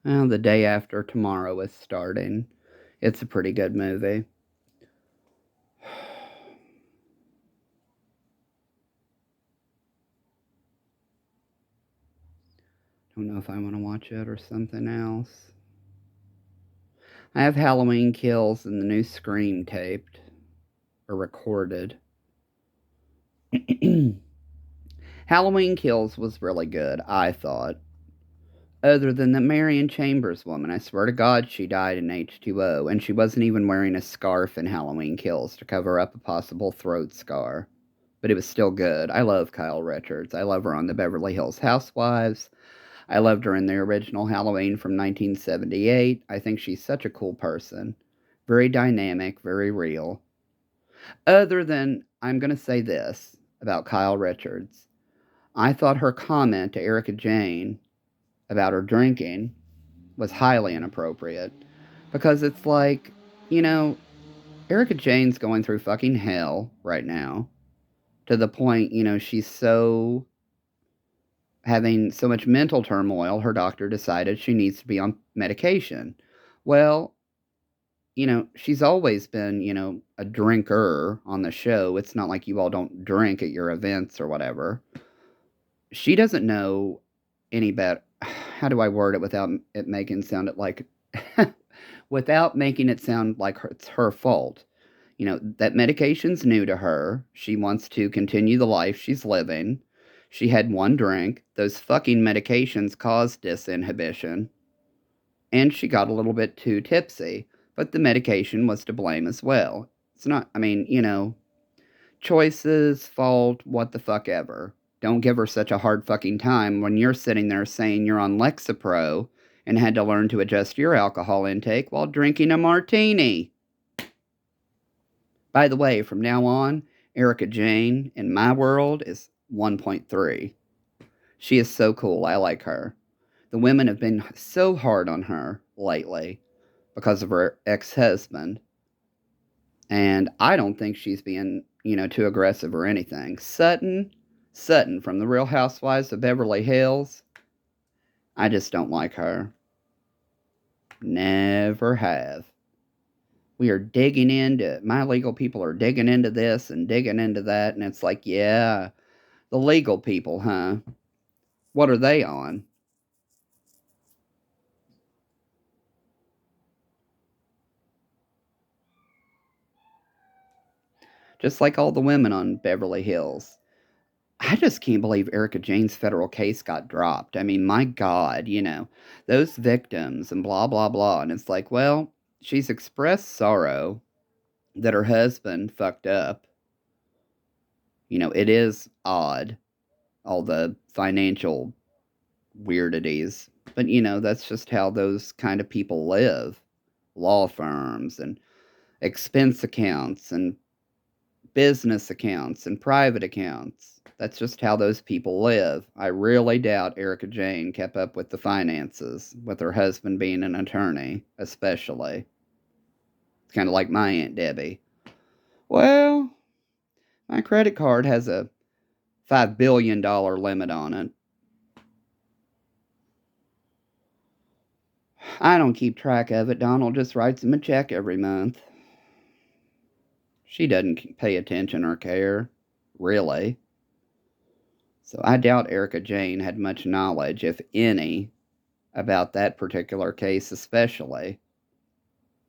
Well, The Day After Tomorrow is starting. It's a pretty good movie. Don't know if I want to watch it or something else. I have Halloween Kills and the new Scream taped or recorded. Halloween Kills was really good, I thought. Other than the Marion Chambers woman, I swear to God she died in H2O, and she wasn't even wearing a scarf in Halloween Kills to cover up a possible throat scar. But it was still good. I love Kyle Richards. I love her on the Beverly Hills Housewives. I loved her in the original Halloween from 1978. I think she's such a cool person. Very dynamic, very real. Other than, I'm going to say this about Kyle Richards. I thought her comment to Erica Jane about her drinking was highly inappropriate because it's like, you know, Erica Jane's going through fucking hell right now to the point, she's so having so much mental turmoil, her doctor decided she needs to be on medication. Well, she's always been, a drinker on the show. It's not like you all don't drink at your events or whatever. She doesn't know any better. How do I word it without it making sound it like without making it sound like it's her fault? That medication's new to her. She wants to continue the life she's living. She had one drink. Those fucking medications cause disinhibition. And she got a little bit too tipsy. But the medication was to blame as well. It's not, choices, fault, what the fuck ever. Don't give her such a hard fucking time when you're sitting there saying you're on Lexapro and had to learn to adjust your alcohol intake while drinking a martini. By the way, from now on, Erica Jane in my world is 1.3. She is so cool. I like her. The women have been so hard on her lately because of her ex husband. And I don't think she's being, too aggressive or anything. Sutton from the Real Housewives of Beverly Hills, I just don't like her. Never have. We are digging into, my legal people are digging into this and digging into that. And it's like, yeah, the legal people, huh? What are they on? Just like all the women on Beverly Hills. I just can't believe Erica Jane's federal case got dropped. I mean, my God, those victims and blah, blah, blah. And it's like, well, she's expressed sorrow that her husband fucked up. It is odd, all the financial weirdities. But, that's just how those kind of people live. Law firms and expense accounts and business accounts and private accounts. That's just how those people live. I really doubt Erica Jane kept up with the finances, with her husband being an attorney, especially. It's kind of like my Aunt Debbie. Well, my credit card has a $5 billion limit on it. I don't keep track of it. Donald just writes him a check every month. She doesn't pay attention or care, really. So I doubt Erica Jane had much knowledge, if any, about that particular case, especially.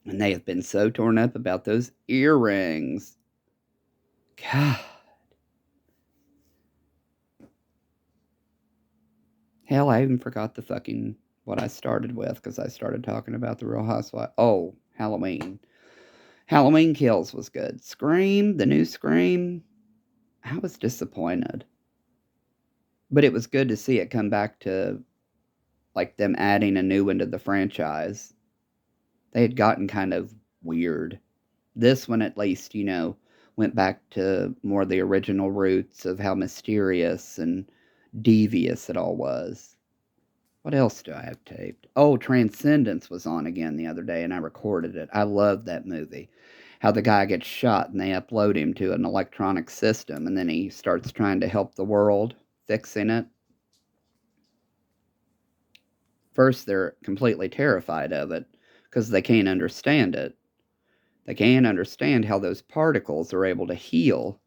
And they have been so torn up about those earrings. God. Hell, I even forgot the fucking what I started with because I started talking about the Real Housewives. Oh, Halloween. Halloween Kills was good. Scream, the new Scream, I was disappointed. But it was good to see it come back to like them adding a new one to the franchise. They had gotten kind of weird. This one, at least, went back to more the original roots of how mysterious and devious it all was. What else do I have taped? Oh, Transcendence was on again the other day, and I recorded it. I love that movie. How the guy gets shot and they upload him to an electronic system, and then he starts trying to help the world, fixing it. First, they're completely terrified of it because they can't understand it. They can't understand how those particles are able to heal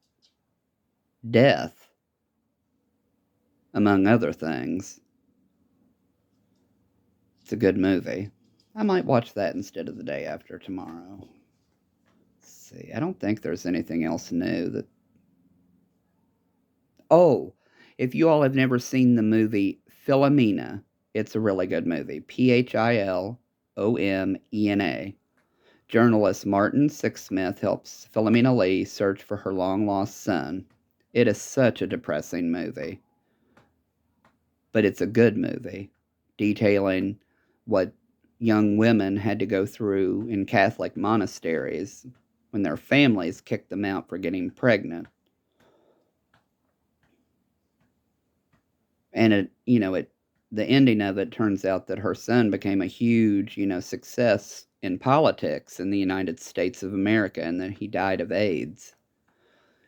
death, among other things. It's a good movie. I might watch that instead of The Day After Tomorrow. Let's see. I don't think there's anything else new that. Oh, if you all have never seen the movie Philomena, it's a really good movie. Philomena. Journalist Martin Sixsmith helps Philomena Lee search for her long-lost son. It is such a depressing movie, but it's a good movie, detailing what young women had to go through in Catholic monasteries when their families kicked them out for getting pregnant. And the ending of it turns out that her son became a huge, success in politics in the United States of America, and then he died of AIDS.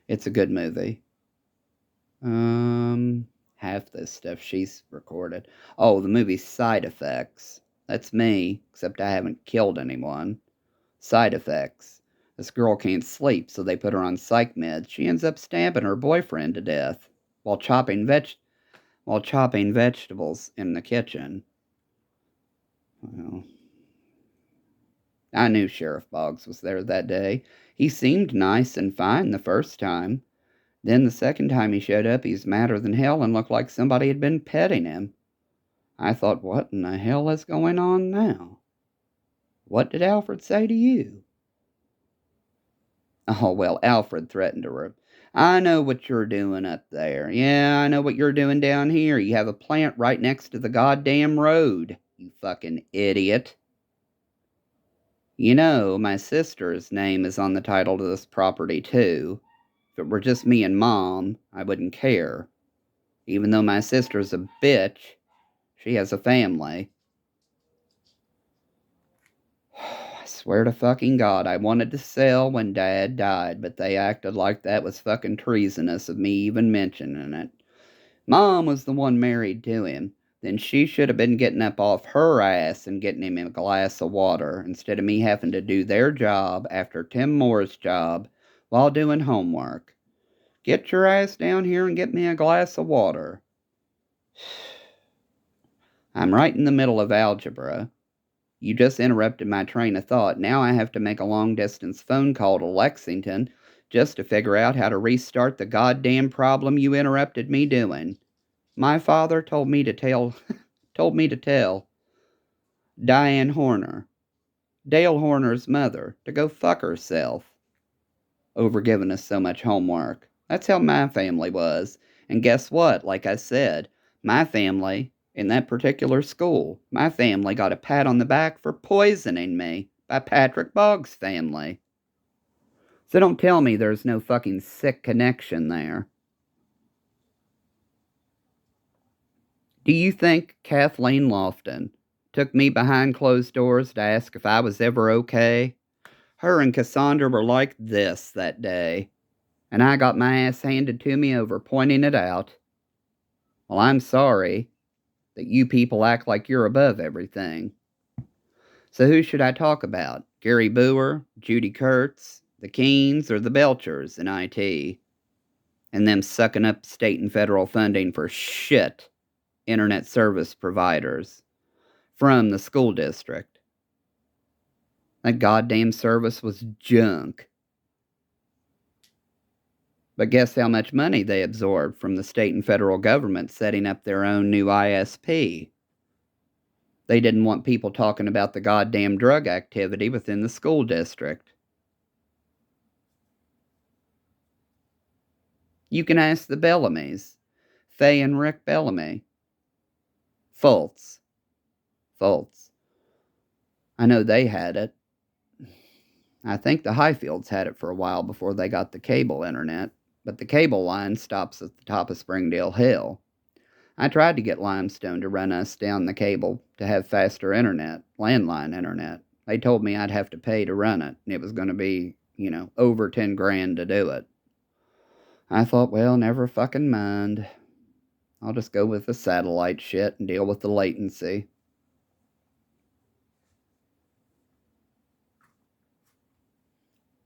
It's a good movie. Half this stuff she's recorded. Oh, the movie Side Effects. That's me, except I haven't killed anyone. Side Effects. This girl can't sleep, so they put her on psych meds. She ends up stabbing her boyfriend to death while chopping vegetables in the kitchen. Well, I knew Sheriff Boggs was there that day. He seemed nice and fine the first time. Then the second time he showed up, he's madder than hell and looked like somebody had been petting him. I thought, what in the hell is going on now? What did Alfred say to you? Oh, well, Alfred threatened her. I know what you're doing up there. Yeah, I know what you're doing down here. You have a plant right next to the goddamn road, you fucking idiot. You know, my sister's name is on the title to this property, too. If it were just me and Mom, I wouldn't care. Even though my sister's a bitch, she has a family. I swear to fucking God, I wanted to sell when Dad died, but they acted like that was fucking treasonous of me even mentioning it. Mom was the one married to him. Then she should have been getting up off her ass and getting him a glass of water instead of me having to do their job after Tim Moore's job while doing homework. Get your ass down here and get me a glass of water. I'm right in the middle of algebra. You just interrupted my train of thought. Now I have to make a long-distance phone call to Lexington just to figure out how to restart the goddamn problem you interrupted me doing. My father told me to tell Diane Horner, Dale Horner's mother, to go fuck herself over giving us so much homework. That's how my family was. And guess what? Like I said, my family in that particular school, my family got a pat on the back for poisoning me by Patrick Boggs' family. So don't tell me there's no fucking sick connection there. Do you think Kathleen Lofton took me behind closed doors to ask if I was ever okay? Her and Cassandra were like this that day, and I got my ass handed to me over pointing it out. Well, I'm sorry that you people act like you're above everything. So who should I talk about? Gary Boer, Judy Kurtz, the Keens, or the Belchers in IT? And them sucking up state and federal funding for shit internet service providers from the school district. That goddamn service was junk. But guess how much money they absorbed from the state and federal government setting up their own new ISP? They didn't want people talking about the goddamn drug activity within the school district. You can ask the Bellamys, Faye and Rick Bellamy. Fultz. I know they had it. I think the Highfields had it for a while before they got the cable internet, but the cable line stops at the top of Springdale Hill. I tried to get Limestone to run us down the cable to have faster internet, landline internet. They told me I'd have to pay to run it, and it was going to be, over 10 grand to do it. I thought, well, never fucking mind. I'll just go with the satellite shit and deal with the latency.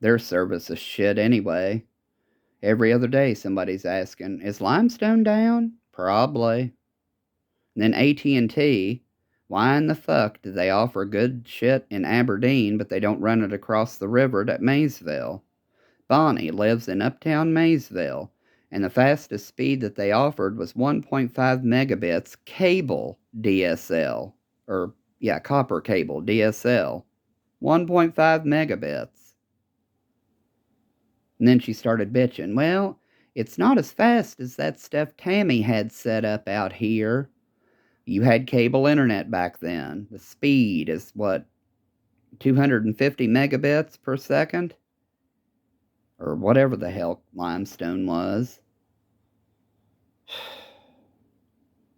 Their service is shit anyway. Every other day somebody's asking, is Limestone down? Probably. And then AT&T, why in the fuck do they offer good shit in Aberdeen, but they don't run it across the river to Maysville? Bonnie lives in uptown Maysville, and the fastest speed that they offered was 1.5 megabits cable DSL. Copper cable DSL. 1.5 megabits. And then she started bitching. Well, it's not as fast as that stuff Tammy had set up out here. You had cable internet back then. The speed is what, 250 megabits per second? Or whatever the hell Limestone was.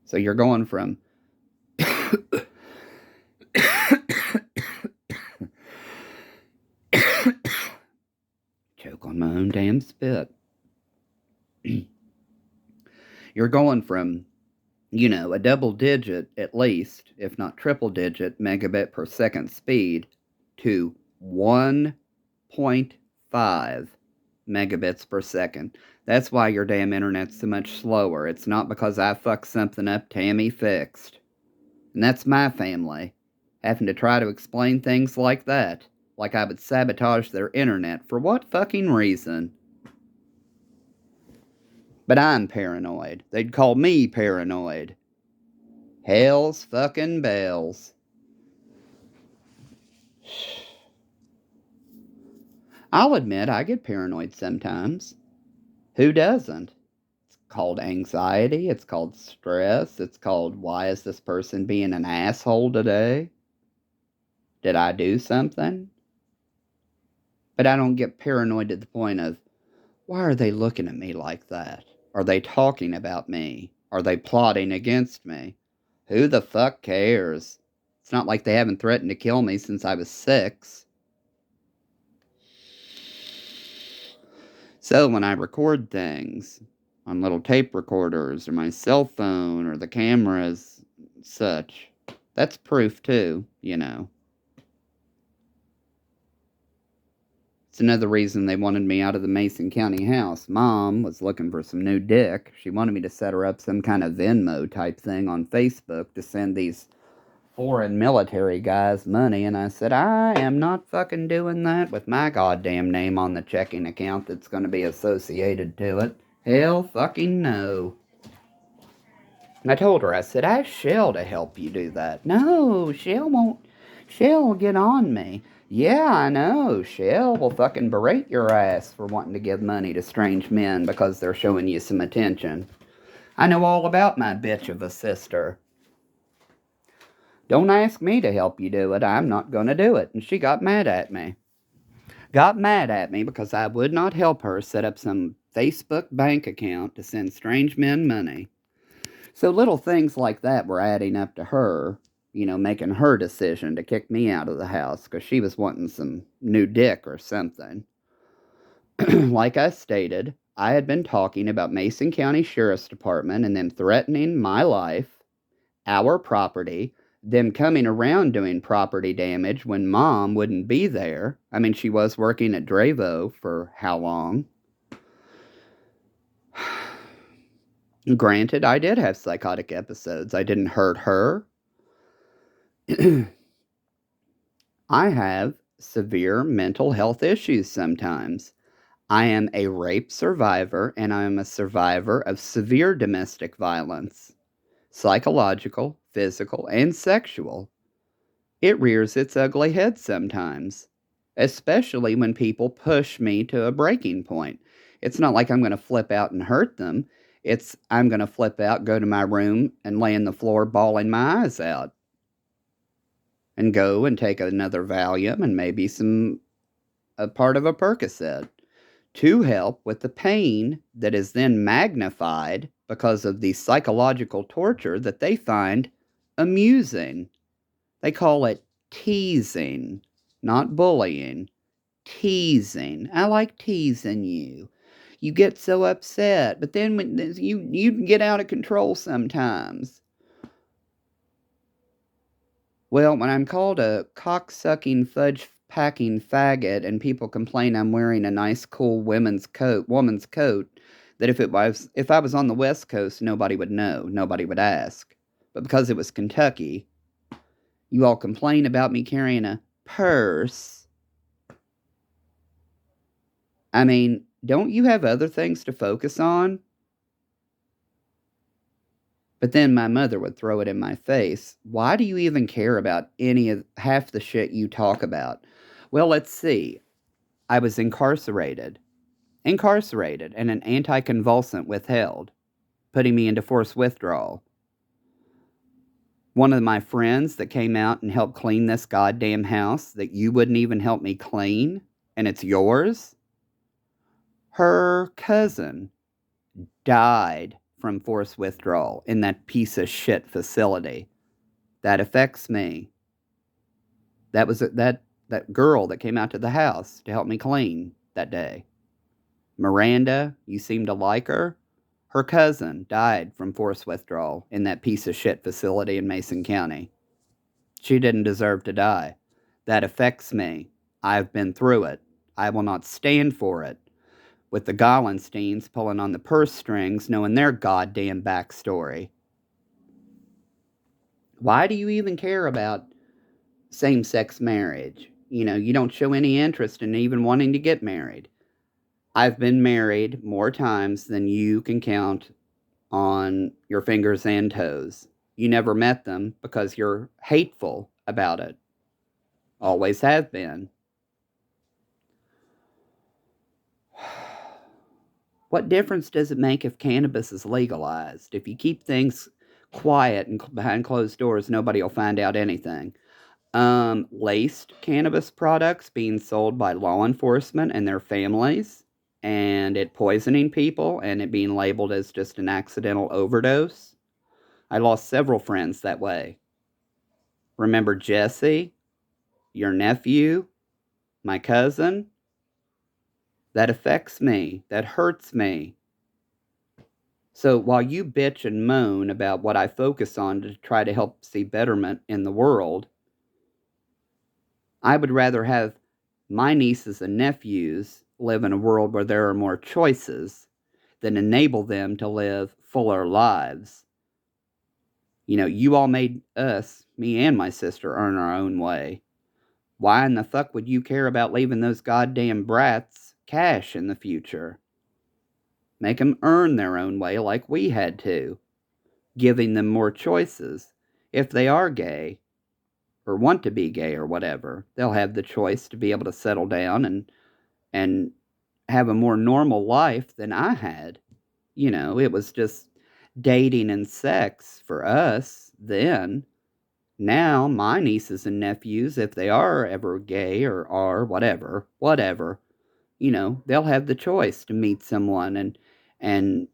So you're going from choke on my own damn spit. You're going from, a double digit at least, if not triple digit megabit per second speed to 1.5 megabits per second. That's why your damn internet's so much slower. It's not because I fucked something up Tammy fixed. And that's my family, having to try to explain things like that. Like I would sabotage their internet. For what fucking reason? But I'm paranoid. They'd call me paranoid. Hell's fucking bells. I'll admit I get paranoid sometimes. Who doesn't? It's called anxiety. It's called stress. It's called, why is this person being an asshole today? Did I do something? But I don't get paranoid to the point of, why are they looking at me like that? Are they talking about me? Are they plotting against me? Who the fuck cares? It's not like they haven't threatened to kill me since I was 6. So when I record things on little tape recorders or my cell phone or the cameras, such, that's proof too, It's another reason they wanted me out of the Mason County house. Mom was looking for some new dick. She wanted me to set her up some kind of Venmo type thing on Facebook to send these foreign military guys money, and I said, I am not fucking doing that with my goddamn name on the checking account that's going to be associated to it. Hell fucking no. And I told her, I said, ask Shell to help you do that. No, Shell won't. Shell will get on me. Yeah, I know. Shell will fucking berate your ass for wanting to give money to strange men because they're showing you some attention. I know all about my bitch of a sister. Don't ask me to help you do it. I'm not going to do it. And she got mad at me. Got mad at me because I would not help her set up some Facebook bank account to send strange men money. So little things like that were adding up to her, making her decision to kick me out of the house because she was wanting some new dick or something. Like I stated, I had been talking about Mason County Sheriff's Department and them threatening my life, our property, them coming around doing property damage when Mom wouldn't be there. I mean, she was working at Dravo for how long? Granted, I did have psychotic episodes. I didn't hurt her. I have severe mental health issues sometimes. I am a rape survivor, and I am a survivor of severe domestic violence. Psychological, physical, and sexual. It rears its ugly head sometimes, especially when people push me to a breaking point. It's not like I'm going to flip out and hurt them. I'm going to flip out, go to my room, and lay on the floor bawling my eyes out. And go and take another Valium and maybe a part of a Percocet to help with the pain that is then magnified because of the psychological torture that they find amusing. They call it teasing, not bullying. Teasing. I like teasing you. You get so upset, but then when you get out of control sometimes. Well, when I'm called a cock-sucking, fudge packing faggot and people complain I'm wearing a nice cool woman's coat, that if I was on the West Coast, nobody would know, nobody would ask. But because it was Kentucky, you all complain about me carrying a purse. I mean, don't you have other things to focus on? But then my mother would throw it in my face. Why do you even care about any of half the shit you talk about? Well, let's see. I was incarcerated, and an anticonvulsant withheld, putting me into forced withdrawal. One of my friends that came out and helped clean this goddamn house that you wouldn't even help me clean, and it's yours, her cousin died from forced withdrawal in that piece of shit facility. That affects me. That was that girl that came out to the house to help me clean that day. Miranda, you seem to like her. Her cousin died from forced withdrawal in that piece of shit facility in Mason County. She didn't deserve to die. That affects me. I've been through it. I will not stand for it. With the Gollensteins pulling on the purse strings, knowing their goddamn backstory. Why do you even care about same sex marriage? You don't show any interest in even wanting to get married. I've been married more times than you can count on your fingers and toes. You never met them because you're hateful about it. Always have been. What difference does it make if cannabis is legalized? If you keep things quiet and behind closed doors, nobody will find out anything. Laced cannabis products being sold by law enforcement and their families, and it poisoning people, and it being labeled as just an accidental overdose. I lost several friends that way. Remember Jesse, your nephew, my cousin? That affects me. That hurts me. So while you bitch and moan about what I focus on to try to help see betterment in the world, I would rather have my nieces and nephews live in a world where there are more choices than enable them to live fuller lives. You all made us, me and my sister, earn our own way. Why in the fuck would you care about leaving those goddamn brats cash in the future? Make them earn their own way like we had to, giving them more choices. If they are gay, or want to be gay or whatever, they'll have the choice to be able to settle down and have a more normal life than I had. It was just dating and sex for us then. Now, my nieces and nephews, if they are ever gay or are whatever, they'll have the choice to meet someone and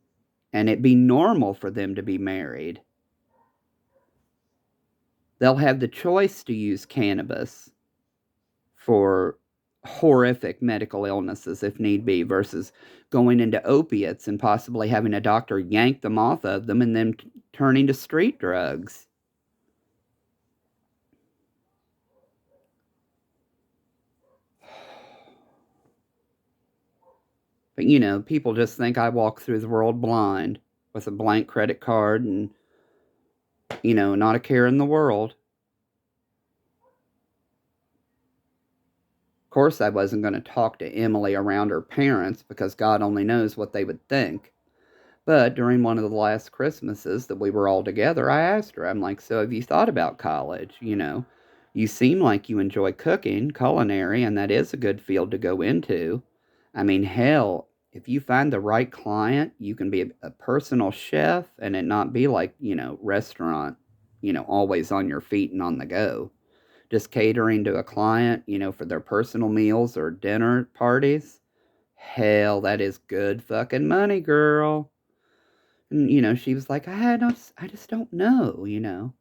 and it be normal for them to be married. They'll have the choice to use cannabis for horrific medical illnesses if need be versus going into opiates and possibly having a doctor yank them off of them and then turning to street drugs. But people just think I walk through the world blind with a blank credit card and, not a care in the world. Of course, I wasn't going to talk to Emily around her parents because God only knows what they would think. But during one of the last Christmases that we were all together, I asked her, I'm like, so have you thought about college? You seem like you enjoy cooking, culinary, and that is a good field to go into. I mean, hell, if you find the right client, you can be a personal chef and it not be like, restaurant, always on your feet and on the go. Just catering to a client, for their personal meals or dinner parties. Hell, that is good fucking money, girl. And, she was like, I just don't know. And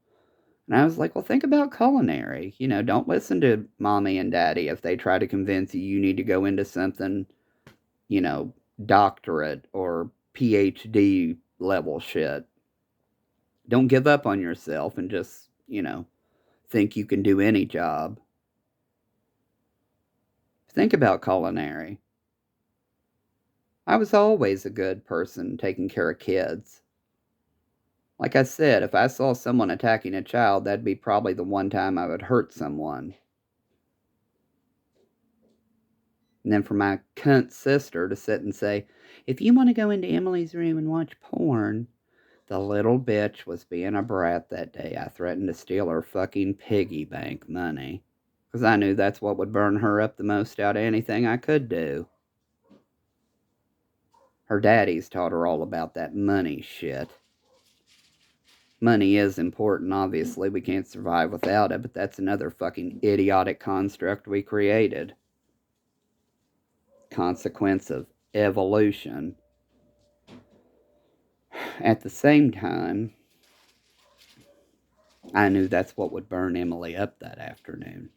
I was like, well, think about culinary. Don't listen to mommy and daddy if they try to convince you need to go into something, you know, doctorate or PhD level shit. Don't give up on yourself and just, think you can do any job. Think about culinary. I was always a good person taking care of kids. Like I said, if I saw someone attacking a child, that'd be probably the one time I would hurt someone. And then for my cunt sister to sit and say, if you want to go into Emily's room and watch porn, the little bitch was being a brat that day. I threatened to steal her fucking piggy bank money. Because I knew that's what would burn her up the most out of anything I could do. Her daddy's taught her all about that money shit. Money is important, obviously. We can't survive without it, but that's another fucking idiotic construct we created. Consequence of evolution. At the same time, I knew that's what would burn Emily up that afternoon.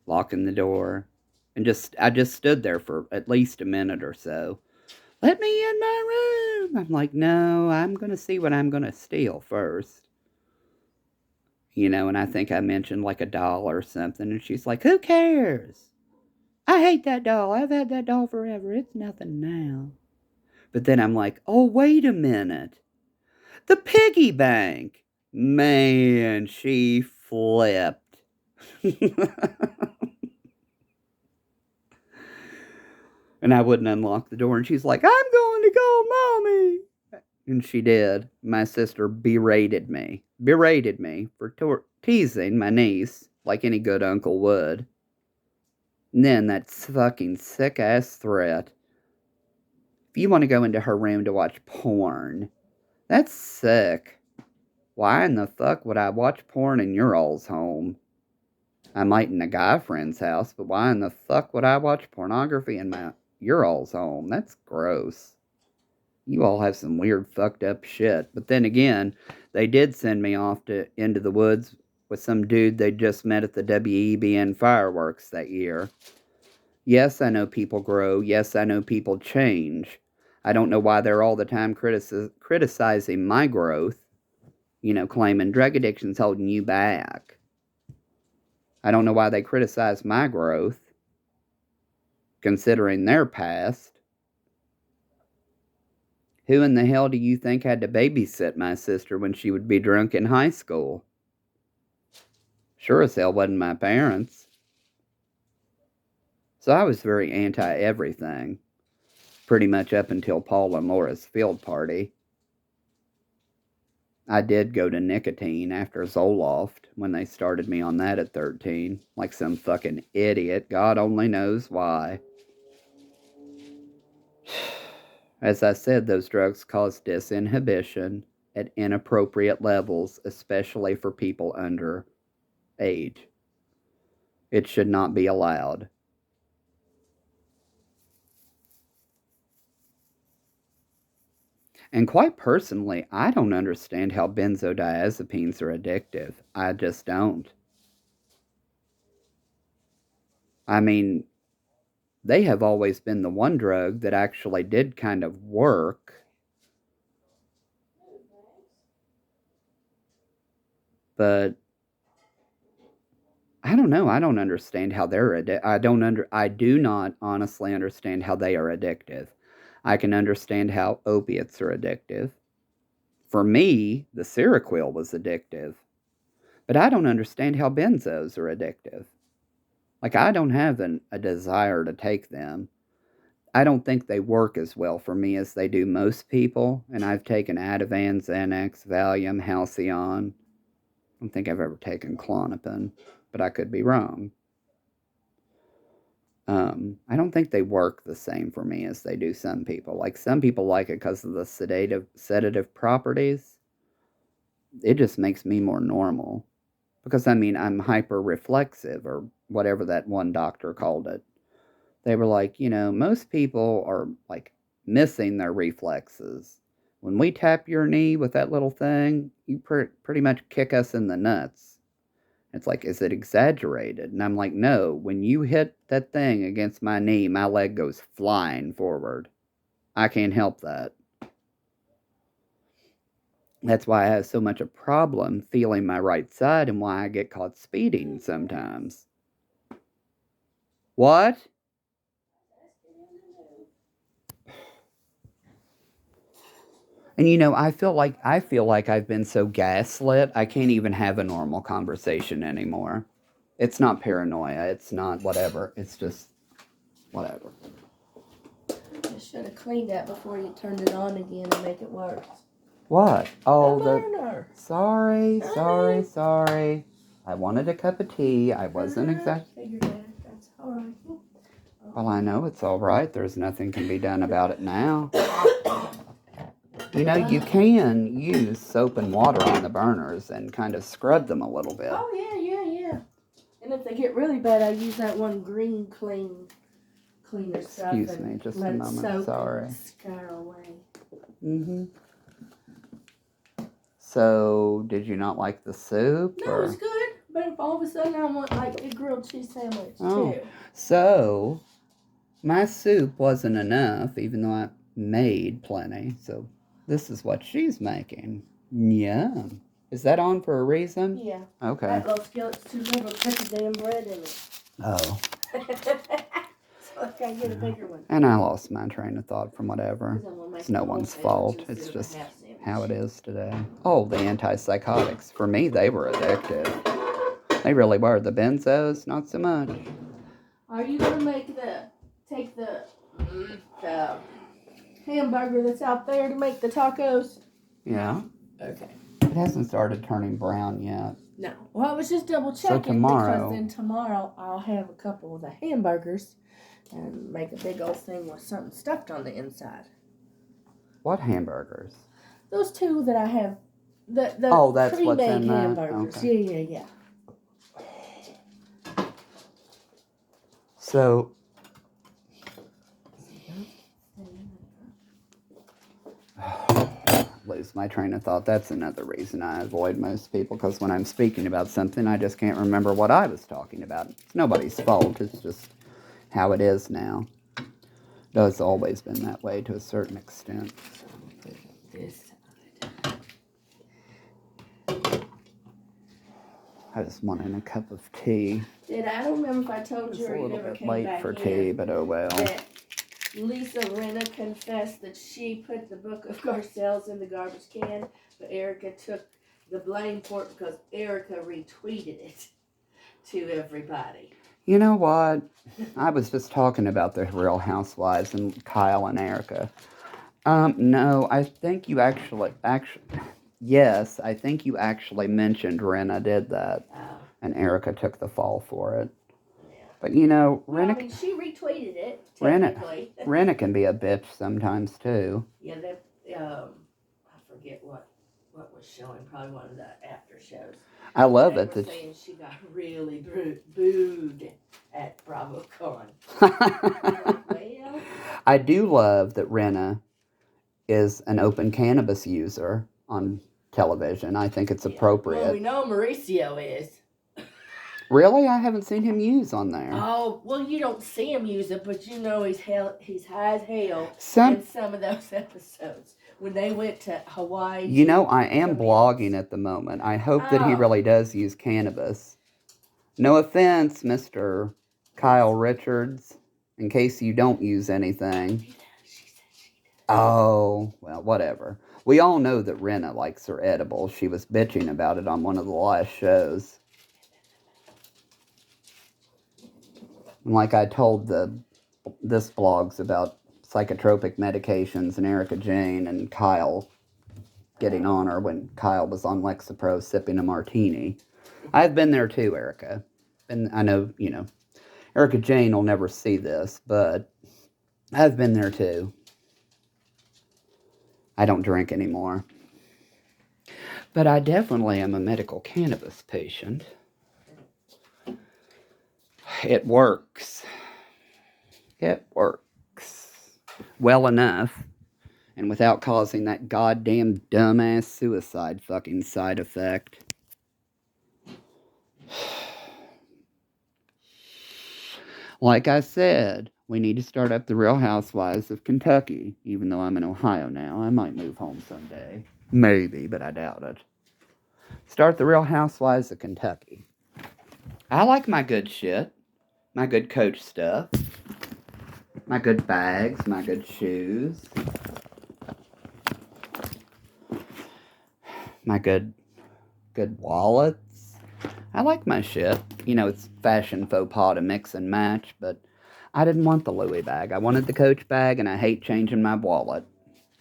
Locking the door. And I just stood there for at least a minute or so. Let me in my room. I'm like, no, I'm going to see what I'm going to steal first. You know, and I think I mentioned like a doll or something. And she's like, who cares? I hate that doll. I've had that doll forever. It's nothing now. But then I'm like, oh, wait a minute. The piggy bank. Man, she flipped. And I wouldn't unlock the door. And she's like, I'm going to call mommy. And she did. My sister berated me for teasing my niece like any good uncle would. And then that fucking sick ass threat. If you want to go into her room to watch porn, that's sick. Why in the fuck would I watch porn in your all's home? I might in a guy friend's house, but why in the fuck would I watch pornography in your all's home? That's gross. You all have some weird fucked up shit. But then again, they did send me off into the woods with some dude they just met at the WEBN fireworks that year. Yes, I know people grow. Yes, I know people change. I don't know why they're all the time criticizing my growth, claiming drug addiction's holding you back. I don't know why they criticize my growth, considering their past. Who in the hell do you think had to babysit my sister when she would be drunk in high school? Sure as hell wasn't my parents. So I was very anti-everything, pretty much up until Paul and Laura's field party. I did go to nicotine after Zoloft when they started me on that at 13, like some fucking idiot. God only knows why. As I said, those drugs cause disinhibition at inappropriate levels, especially for people under age. It should not be allowed. And quite personally, I don't understand how benzodiazepines are addictive. I just don't. I mean, they have always been the one drug that actually did kind of work. But I don't know. I don't understand how they're I do not honestly understand how they are addictive. I can understand how opiates are addictive. For me, the Seroquel was addictive. But I don't understand how benzos are addictive. Like, I don't have a desire to take them. I don't think they work as well for me as they do most people. And I've taken Ativan, Xanax, Valium, Halcyon. I don't think I've ever taken Klonopin, but I could be wrong. I don't think they work the same for me as they do some people. Like, some people like it because of the sedative properties. It just makes me more normal. Because, I mean, I'm hyper reflexive, or whatever that one doctor called it. They were like, most people are like missing their reflexes. When we tap your knee with that little thing, you pretty much kick us in the nuts. It's like, is it exaggerated? And I'm like, no, when you hit that thing against my knee, my leg goes flying forward. I can't help that. That's why I have so much a problem feeling my right side and why I get caught speeding sometimes. What? And I feel like I've been so gaslit, I can't even have a normal conversation anymore. It's not paranoia, it's not whatever. It's just whatever. You should have cleaned that before you turned it on again and make it worse. What? Oh, the burner. Sorry. I wanted a cup of tea. I wasn't exactly. Figured that. That's all right. Well, I know it's all right. There's nothing can be done about it now. You can use soap and water on the burners and kind of scrub them a little bit. Oh, yeah. And if they get really bad, I use that one green cleaner stuff. Excuse me, just a moment. Soak Sorry. And scar away. Mm-hmm. So, did you not like the soup? No, it was good. But if all of a sudden I want like a grilled cheese sandwich too. So, my soup wasn't enough, even though I made plenty. So, this is what she's making. Yum. Is that on for a reason? Yeah. Okay. That little skillet's too little to put the damn bread in it. Oh. So I gotta get a bigger one. And I lost my train of thought from whatever. It's no one's fault. It's just how it is today. Oh, the antipsychotics. For me, they were addictive. They really were. The benzos, not so much. Are you gonna take the hamburger that's out there to make the tacos? Yeah. Okay. It hasn't started turning brown yet. No. Well, I was just double checking because then tomorrow I'll have a couple of the hamburgers and make a big old thing with something stuffed on the inside. What hamburgers? Those two that I have. The that's what's in that? hamburgers. Okay. Yeah. So, lose my train of thought. That's another reason I avoid most people, because when I'm speaking about something, I just can't remember what I was talking about. It's nobody's fault. It's just how it is now. It's always been that way to a certain extent. This side. I just wanted a cup of tea. I don't remember if I told you It's or a you little never bit came late back for in tea, but oh well. that Lisa Rinna confessed that she put the Book of Garcelles in the garbage can, but Erica took the blame for it because Erica retweeted it to everybody. You know what? I was just talking about the Real Housewives and Kyle and Erica. No, I think you actually, yes, I think you actually mentioned Rinna did that, and Erica took the fall for it. Yeah. But Rinna, she retweeted it, technically. Rinna can be a bitch sometimes too. Yeah, I forget what was showing, probably one of the after shows. I love it. They were saying she got really booed at BravoCon. Well, I do love that Rinna is an open cannabis user on television. I think it's appropriate. Well, we know Mauricio is. Really? I haven't seen him use on there. Oh, well, you don't see him use it, but he's high as hell in some of those episodes. When they went to Hawaii. I am blogging at the moment. I hope that he really does use cannabis. No offense, Mr. Kyle Richards, in case you don't use anything. She said she does. Oh, well, whatever. We all know that Rinna likes her edibles. She was bitching about it on one of the last shows. Like I told this blog's about psychotropic medications and Erica Jane and Kyle getting on her when Kyle was on Lexapro sipping a martini. I've been there too, Erica. And I know, Erica Jane will never see this, but I've been there too. I don't drink anymore. But I definitely am a medical cannabis patient. It works. It works. Well enough, and without causing that goddamn dumbass suicide fucking side effect. Like I said, we need to start up the Real Housewives of Kentucky. Even though I'm in Ohio now, I might move home someday. Maybe, but I doubt it. Start the Real Housewives of Kentucky. I like my good shit. My good Coach stuff. My good bags, my good shoes. my good wallets. I like my shit. You know, it's fashion faux pas to mix and match, but I didn't want the Louis bag. I wanted the Coach bag, and I hate changing my wallet.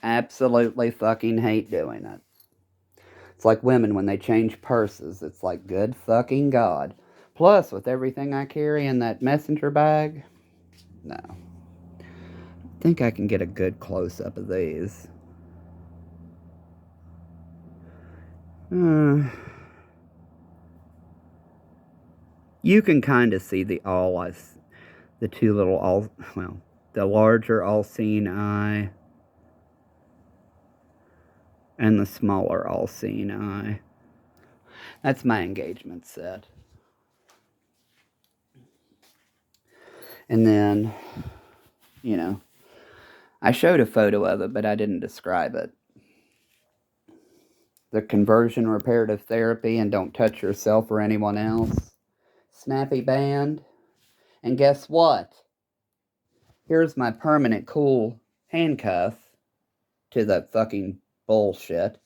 Absolutely fucking hate doing it. It's like women when they change purses. It's like, good fucking God. Plus, with everything I carry in that messenger bag, no. I think I can get a good close-up of these. You can kind of see the two little the larger all-seeing eye and the smaller all-seeing eye. That's my engagement set. And then, you know, I showed a photo of it, but I didn't describe it. The conversion reparative therapy and don't touch yourself or anyone else. Snappy band. And guess what? Here's my permanent cool handcuff to the fucking bullshit.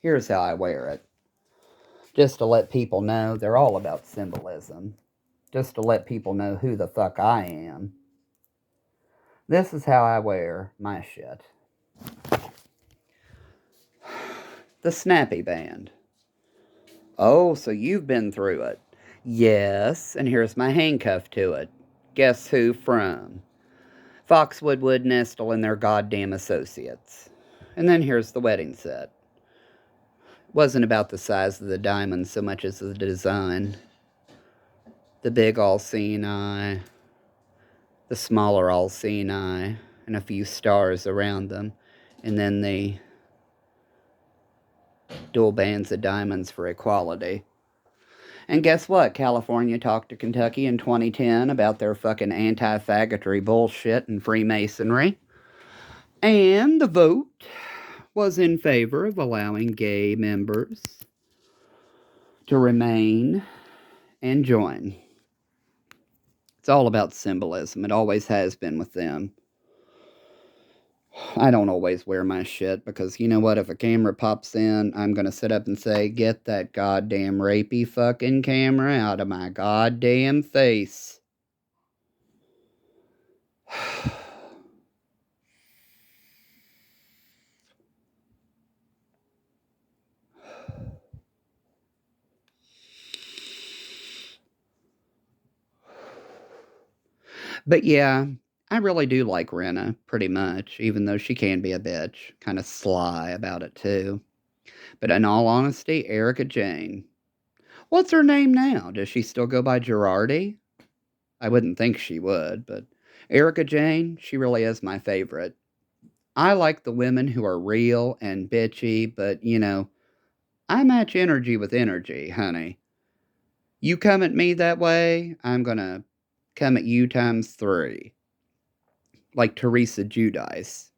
Here's how I wear it. Just to let people know, they're all about symbolism. Just to let people know who the fuck I am. This is how I wear my shit. The snappy band. Oh, so you've been through it. Yes, and here's my handcuff to it. Guess who from? Foxwood Wood Nestle and their goddamn associates. And then here's the wedding set. Wasn't about the size of the diamond so much as the design. The big all-seeing eye, the smaller all-seeing eye, and a few stars around them, and then the dual bands of diamonds for equality. And guess what? California talked to Kentucky in 2010 about their fucking anti-faggotry bullshit and Freemasonry. And the vote was in favor of allowing gay members to remain and join. It's all about symbolism. It always has been with them. I don't always wear my shit because you know what? If a camera pops in, I'm going to sit up and say, get that goddamn rapey fucking camera out of my goddamn face. But yeah, I really do like Renna, pretty much, even though she can be a bitch. Kind of sly about it, too. But in all honesty, Erica Jane. What's her name now? Does she still go by Girardi? I wouldn't think she would, but Erica Jane, she really is my favorite. I like the women who are real and bitchy, but, you know, I match energy with energy, honey. You come at me that way, I'm gonna come at you times 3. Like Teresa Giudice.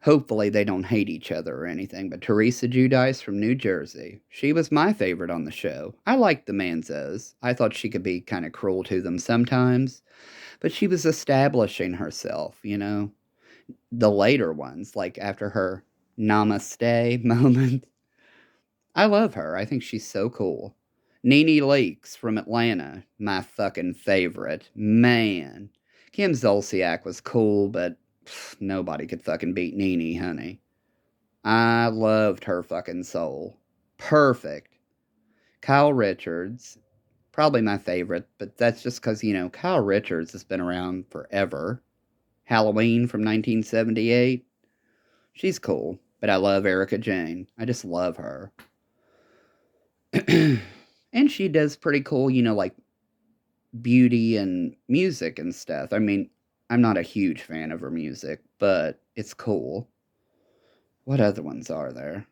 Hopefully they don't hate each other or anything, but Teresa Giudice from New Jersey. She was my favorite on the show. I liked the Manzos. I thought she could be kind of cruel to them sometimes, but she was establishing herself, you know? The later ones, like after her namaste moment. I love her. I think she's so cool. Nene Leakes from Atlanta, my fucking favorite. Man. Kim Zolciak was cool, but nobody could fucking beat Nene, honey. I loved her fucking soul. Perfect. Kyle Richards, probably my favorite, but that's just because, you know, Kyle Richards has been around forever. Halloween from 1978. She's cool, but I love Erica Jane. I just love her. And she does pretty cool, you know, like beauty and music and stuff. I mean, I'm not a huge fan of her music, but it's cool. What other ones are there?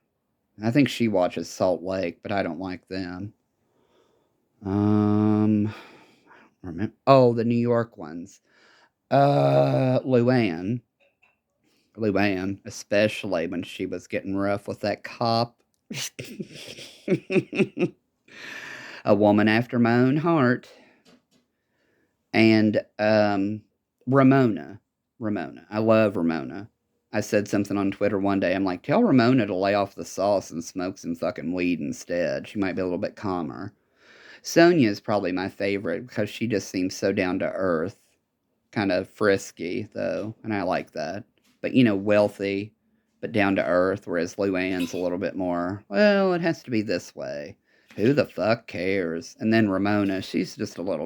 I think she watches Salt Lake, but I don't like them. I don't remember. Oh, the New York ones. Luann. Luann, especially when she was getting rough with that cop. A woman after my own heart. And Ramona. I love Ramona. I said something on Twitter one day. I'm like, tell Ramona to lay off the sauce and smoke some fucking weed instead. She might be a little bit calmer. Sonia is probably my favorite because she just seems so down to earth. Kind of frisky, though, and I like that. But, wealthy, but down to earth, whereas Luann's a little bit more, well, it has to be this way. Who the fuck cares? And then Ramona, she's just a little